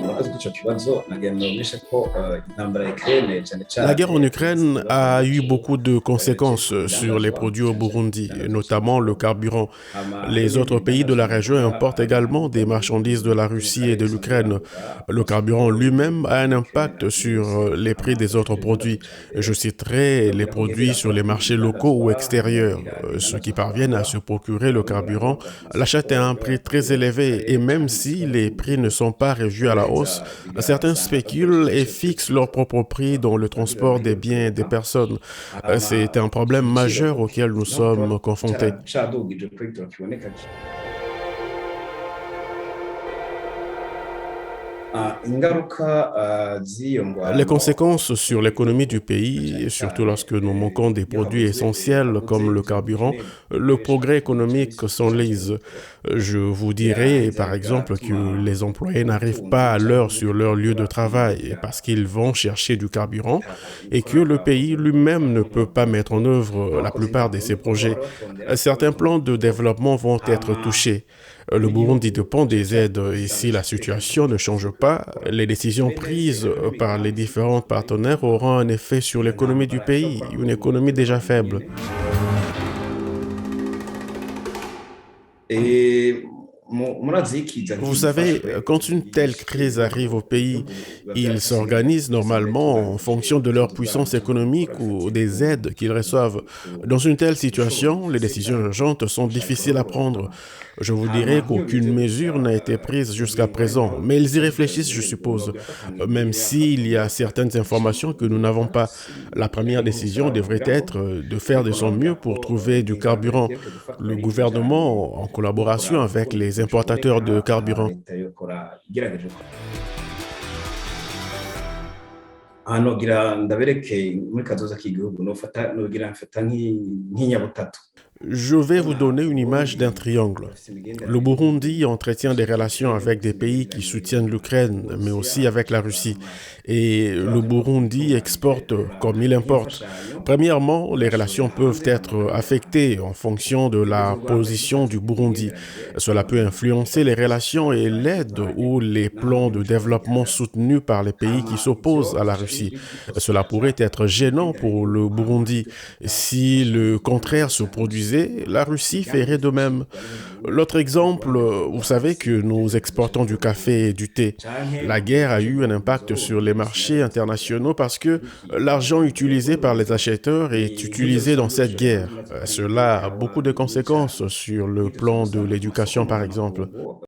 murakoze kuri ico kibazo nagira nobishe ko intambara ya Ukraine cane La cane guerre en Ukraine ziba a eu kenshi beaucoup de conséquences sur les ibidandazwa produits au kenshi Burundi, ibidandazwa notamment le vyinjira mu carburant. gihugu hama hari Les ibindi autres pays de bidandazwa la région biva importent également biva des mu bihugu marchandises de la vyo mu Russie et karere de bisanzwe l'Ukraine. birangura Le carburant amasoko lui-même a un y'Ukraine impact agiye sur yose les prix des autres akoresheje ibidandazwa produits. ca Je mbere citerai les kugira ngo produits ngendera sur kuri les ibyo marchés locaux ou bidandazwa extérieurs. kugira Ceux qui ibidandazwa parviennent à bikorwa se procurer le carburant biboneka ku l'achètent masoko à un prix très y'abaturage mu élevé et karere même canke mu si gisagara les prix ne c'Ubujumbura sont pas revus à la hausse, biraheza certains bigasanga bakoresha spéculent et ibiciro fixent leurs vy'ibicuruzwa propres prix dans le biba transport muri des iyo biens et des bikorwa personnes. C'est hama un problème ico giciro majeur auquel nous naho kiba sommes confrontés. caradugije kuri kiboneka ingaruka z'iyo Les ngwano conséquences sur l'économie du cane pays, surtout cane lorsque nous manquons des iyo produits essentiels habuze comme le ivyo carburant, dukeneye le dukoresha progrès igihugu cacu économique cacu s'enlise. c'uburundi Je vous dirais, biraheza par exemple, que bigatuma les employés n'arrivent pas ubutunzi à canke l'heure sur leur lieu de ubukora travail parce qu'ils vont chercher du carburant et que gukora le kwabo pays lui-même ne peut pas kuronka mettre en œuvre la abakozi plupart de nabo ses niko bahora projets. batonderako Certains plans de impapuro développement vont être hama touchés. Le Burundi n'igihugu dépend cane des cane aides et gisanzwe si la citekanye situation ne gifise change imigambi yo pas, gukora les décisions bene prises par les n'imigambi différents isanzwe partenaires ikorwa auront un effet sur iyo l'économie du ntambara pays, ishobora une kuba économie déjà uburundi faible. nyene et murazi ikiza Vous nk'iyi savez, ifashwe quand une telle crise arrive au pays, ils s'organisent normalement en fonction de leur puissance économique ou des aides qu'ils reçoivent. Dans une telle situation, les décisions urgentes sont difficiles à prendre. Je vous dirais hama nk'iyo qu'aucune bize mesure n'a été prise jusqu'à ingingo présent, ariko mais ils y ico gitabo réfléchissent, je Burundi bugomba suppose. kuyafata Même ngingira s'il y a hakavugwa certaines informations que nous n'avons icishuka pas. La première inkuru décision zabo devrait kugira ngo être de faire de ariko son mieux novuga pour ko trouver du ingingo ya mbere carburant. igiye gufatwa Le ari ijanye gouvernement, en no collaboration kuraba avec ukuntu les ico importateurs de coboneka carburant. leta yokora igerageje nogira ndabereke muri kazoza k'igihugu nogira mfata nk'inyabutatu Je vais vous urabona donner une image d'un uburundi triangle. burafise Le imigenderanire Burundi n'ibihugu entretient des relations Ukraine avec des ifise pays qui imigenderanire soutiennent n'ibihugu l'Ukraine, mais aussi Uburusiya avec la bushobora Russie. Et le turazi ko Burundi ubutunganije exporte comme il buraronka importe. nk'imfashanyo Premièrement, les relations burashorera peuvent hanze hama être bikagaruka affectées en fonction de urugero la rwa mbere position dufatiye du ku Burundi. migenderanire Cela peut influencer les relations et n'ababanyi l'aide ou les n'aho plans igihugu de coba développement gihagaze soutenus par les pays qui hama s'opposent ivyo à la bigaca Russie. Cela pourrait bikosora être gênant imigenderanire pour le y'ibihugu hama Burundi. ivyo bifata Si imfashanyo le y'igihugu contraire se ugasanga bishobora produisait, la Russie imigambi ferait de même. ifashishwa n'ibihugu L'autre exemple, kugira vous ngo savez hasi que nous exportons du café et du thé. canke La guerre a eu un impact ico sur les marchés sinari internationaux parce que bikika l'argent utilisé par les acheteurs est utilisé dans cette nk'ivyo guerre. bimaze Cela a haba beaucoup de mu gihugu conséquences cacu sur le iyo dusanzwe plan de usanga ku masoko l'éducation, par exemple. mpuzamakungu